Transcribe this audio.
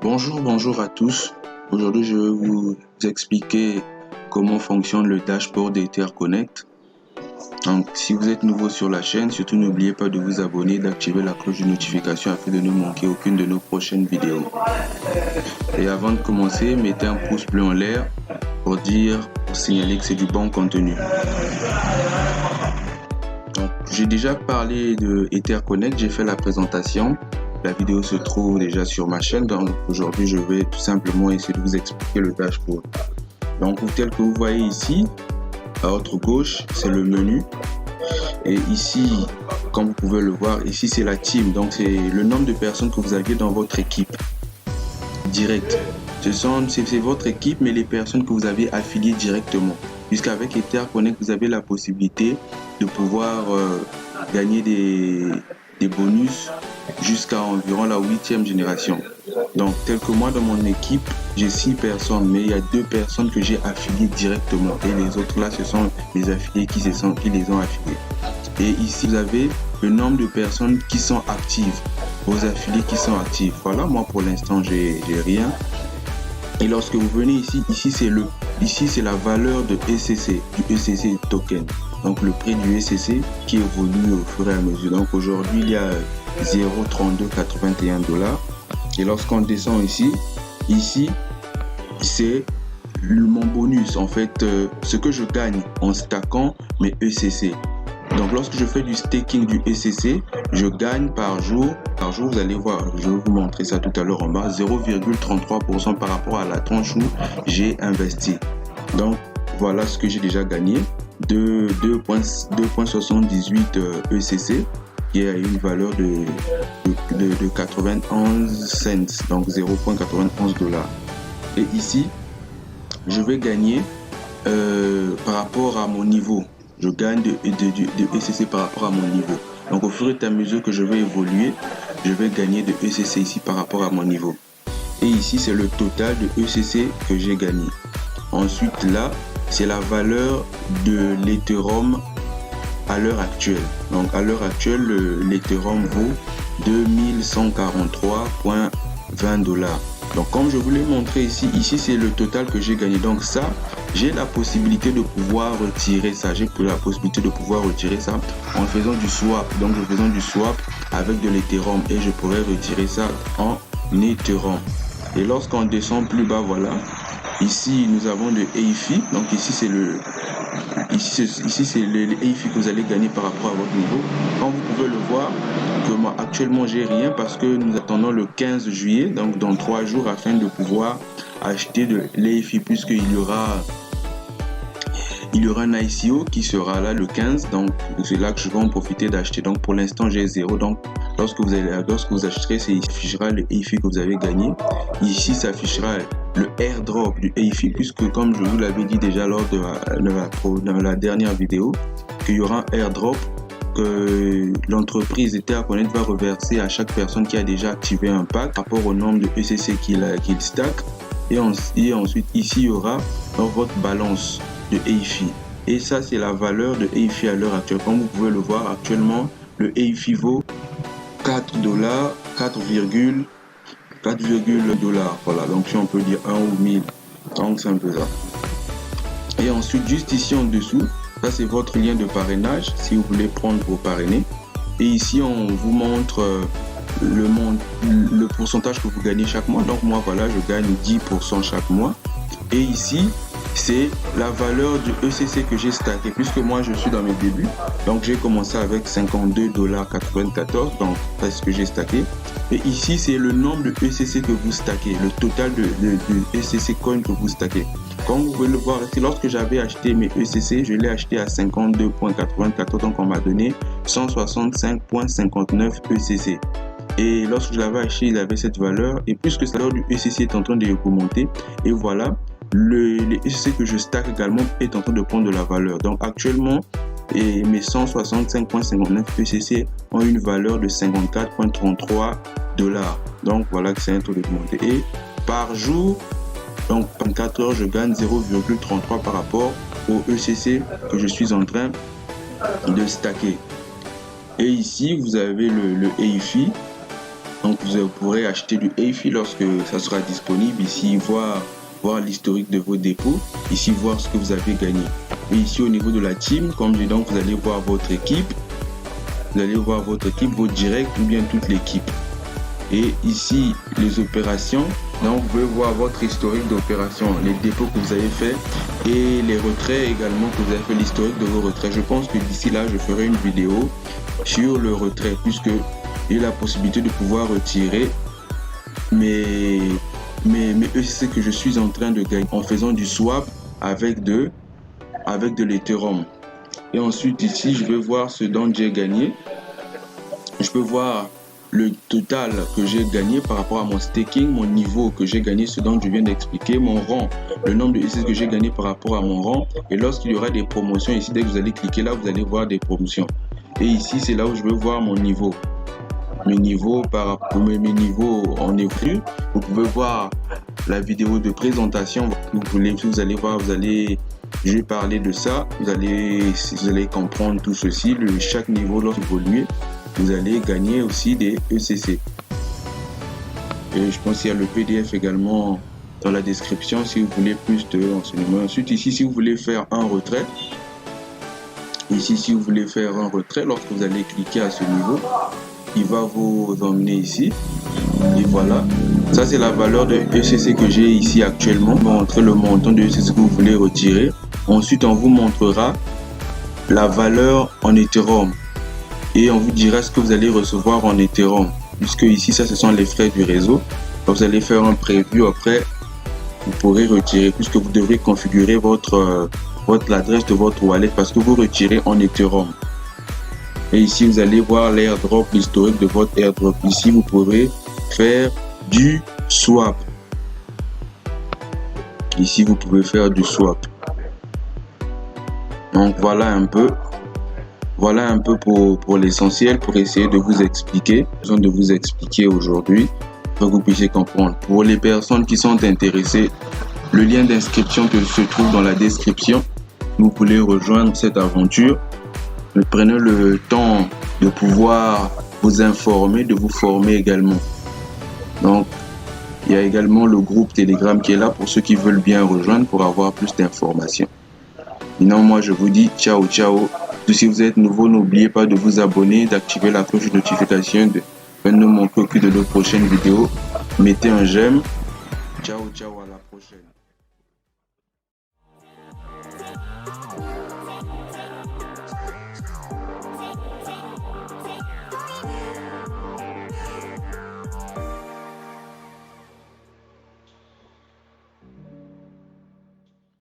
Bonjour à tous. Aujourd'hui, je vais vous expliquer comment fonctionne le dashboard d'Ether Connect. Donc, si vous êtes nouveau sur la chaîne, surtout n'oubliez pas de vous abonner et d'activer la cloche de notification afin de ne manquer aucune de nos prochaines vidéos. Et avant de commencer, mettez un pouce bleu en l'air pour signaler que c'est du bon contenu. Donc, j'ai déjà parlé de Ether Connect, j'ai fait la présentation. La vidéo se trouve déjà sur ma chaîne, donc aujourd'hui je vais tout simplement essayer de vous expliquer le dashboard. Donc tel que vous voyez ici, à votre gauche, c'est le menu. Et ici, comme vous pouvez le voir, ici c'est la team, donc c'est le nombre de personnes que vous aviez dans votre équipe direct. C'est votre équipe, mais les personnes que vous avez affiliées directement. Puisqu'avec Ether Connect, vous avez la possibilité de pouvoir gagner des bonus jusqu'à environ la 8e génération. Donc, tel que moi, dans mon équipe, j'ai 6 personnes, mais il y a 2 personnes que j'ai affiliées directement. Et les autres là, ce sont mes affiliés qui les ont affiliés. Et ici, vous avez le nombre de personnes qui sont actives, vos affiliés qui sont actifs. Voilà, moi pour l'instant, j'ai rien. Et lorsque vous venez ici c'est la valeur de ECC, du ECC token. Donc le prix du ECC qui évolue au fur et à mesure. Donc aujourd'hui il y a 0,3281 $. Et lorsqu'on descend ici c'est mon bonus, en fait, ce que je gagne en stackant mes ECC. Donc lorsque je fais du staking du ECC, je gagne par jour, vous allez voir, je vais vous montrer ça tout à l'heure en bas, 0,33% par rapport à la tranche où j'ai investi. Donc voilà ce que j'ai déjà gagné, de 2,78 ECC, qui a une valeur de 91 cents, donc 0,91 $. Et ici, je vais gagner par rapport à mon niveau. Je gagne de ECC par rapport à mon niveau. Donc au fur et à mesure que je vais évoluer, je vais gagner de ECC ici par rapport à mon niveau. Et ici, c'est le total de ECC que j'ai gagné. Ensuite, là, c'est la valeur de l'Ethereum à l'heure actuelle. Donc à l'heure actuelle, l'Ethereum vaut 2143,20 $. Donc comme je vous l'ai montré ici c'est le total que j'ai gagné. Donc ça, j'ai la possibilité de pouvoir retirer ça. J'ai la possibilité de pouvoir retirer ça en faisant du swap. Donc en faisant du swap avec de l'Ethereum et je pourrais retirer ça en Ethereum. Et lorsqu'on descend plus bas, voilà. Ici nous avons le EIFI. Donc ici c'est le EIFI que vous allez gagner par rapport à votre niveau. Comme vous pouvez le voir, que moi actuellement j'ai rien parce que nous attendons le 15 juillet, donc dans 3 jours, afin de pouvoir acheter de l'EIFI, puisqu'il y aura un ICO qui sera là le 15, donc c'est là que je vais en profiter d'acheter. Donc pour l'instant j'ai 0, donc lorsque vous achèterez, il affichera le EIFI que vous avez gagné. Ici s'affichera le airdrop du EIFI, puisque comme je vous l'avais dit déjà lors de la dernière vidéo, qu'il y aura un airdrop que l'entreprise Ether Connect va reverser à chaque personne qui a déjà activé un pack par rapport au nombre de ECC qu'il stack. Et ensuite ici il y aura votre balance de EIFI. Et ça c'est la valeur de EIFI à l'heure actuelle. Comme vous pouvez le voir, actuellement le EIFI vaut 4 $, 4,$. Voilà, donc si on peut dire 1 ou 1000, donc c'est un peu ça. Et ensuite juste ici en dessous, ça c'est votre lien de parrainage si vous voulez prendre vos parrainés. Et ici on vous montre le pourcentage que vous gagnez chaque mois. Donc moi voilà, je gagne 10% chaque mois. Et ici c'est la valeur du ECC que j'ai stacké, puisque moi je suis dans mes débuts. Donc j'ai commencé avec 52,94 $, donc c'est ce que j'ai stacké. Et ici c'est le nombre de ECC que vous stackez, le total de ECC coin que vous stackez. Comme vous pouvez le voir ici, lorsque j'avais acheté mes ECC, je l'ai acheté à 52,94, donc on m'a donné 165,59 ECC. Et lorsque je l'avais acheté, il avait cette valeur. Et puisque la valeur du ECC est en train de remonter, et voilà, les ECC que je stack également est en train de prendre de la valeur. Donc actuellement, mes 165,59 ECC ont une valeur de 54,33 $. Donc voilà que c'est un taux de remontée. Et par jour, donc en 4 heures, je gagne 0,33 par rapport au ECC que je suis en train de stacker. Et ici, vous avez le EIFI. Donc vous pourrez acheter du EFI lorsque ça sera disponible. Ici, voir l'historique de vos dépôts. Ici, voir ce que vous avez gagné. Et ici, au niveau de la team, comme je dis, donc vous allez voir votre équipe. Vous allez voir votre équipe, votre direct ou bien toute l'équipe. Et ici, les opérations. Donc, vous pouvez voir votre historique d'opération, les dépôts que vous avez fait et les retraits également que vous avez fait, l'historique de vos retraits. Je pense que d'ici là, je ferai une vidéo sur le retrait puisque j'ai la possibilité de pouvoir retirer mes ECC que je suis en train de gagner en faisant du swap avec de l'Ethereum. Et ensuite ici, je vais voir ce dont j'ai gagné. Je peux voir le total que j'ai gagné par rapport à mon staking, mon niveau que j'ai gagné, ce dont je viens d'expliquer, mon rang, le nombre de ECC que j'ai gagné par rapport à mon rang. Et lorsqu'il y aura des promotions, ici, dès que vous allez cliquer là, vous allez voir des promotions. Et ici, c'est là où je vais voir mon niveau. Mes niveaux par rapport mes niveaux en évoluent. Vous pouvez voir la vidéo de présentation. Vous allez voir, je vais parler de ça. Vous allez comprendre tout ceci. Chaque niveau lorsqu'il évolue, vous allez gagner aussi des ECC. Et je pense qu'il y a le PDF également dans la description si vous voulez plus de renseignements. Ensuite, ici, si vous voulez faire un retrait, lorsque vous allez cliquer à ce niveau, il va vous emmener ici. Et voilà. Ça, c'est la valeur de ECC que j'ai ici actuellement. On va montrer le montant de ECC que vous voulez retirer. Ensuite, on vous montrera la valeur en Ethereum. Et on vous dira ce que vous allez recevoir en Ethereum. Puisque ici, ça, ce sont les frais du réseau. Quand vous allez faire un preview, après, vous pourrez retirer. Puisque vous devrez configurer l'adresse de votre wallet parce que vous retirez en Ethereum. Et ici, vous allez voir l'airdrop, l'historique de votre airdrop. Ici, vous pourrez faire du swap. Ici, vous pouvez faire du swap. Donc, voilà un peu pour l'essentiel, pour essayer de vous expliquer. Besoin de vous expliquer aujourd'hui pour que vous puissiez comprendre. Pour les personnes qui sont intéressées, le lien d'inscription que se trouve dans la description. Vous pouvez rejoindre cette aventure. Prenez le temps de pouvoir vous informer, de vous former également. Donc, il y a également le groupe Telegram qui est là pour ceux qui veulent bien rejoindre pour avoir plus d'informations. Sinon, moi, je vous dis ciao, ciao. Si vous êtes nouveau, n'oubliez pas de vous abonner, d'activer la cloche de notification, de ne manquer aucune de nos prochaines vidéos. Mettez un j'aime. Ciao, ciao, à la prochaine.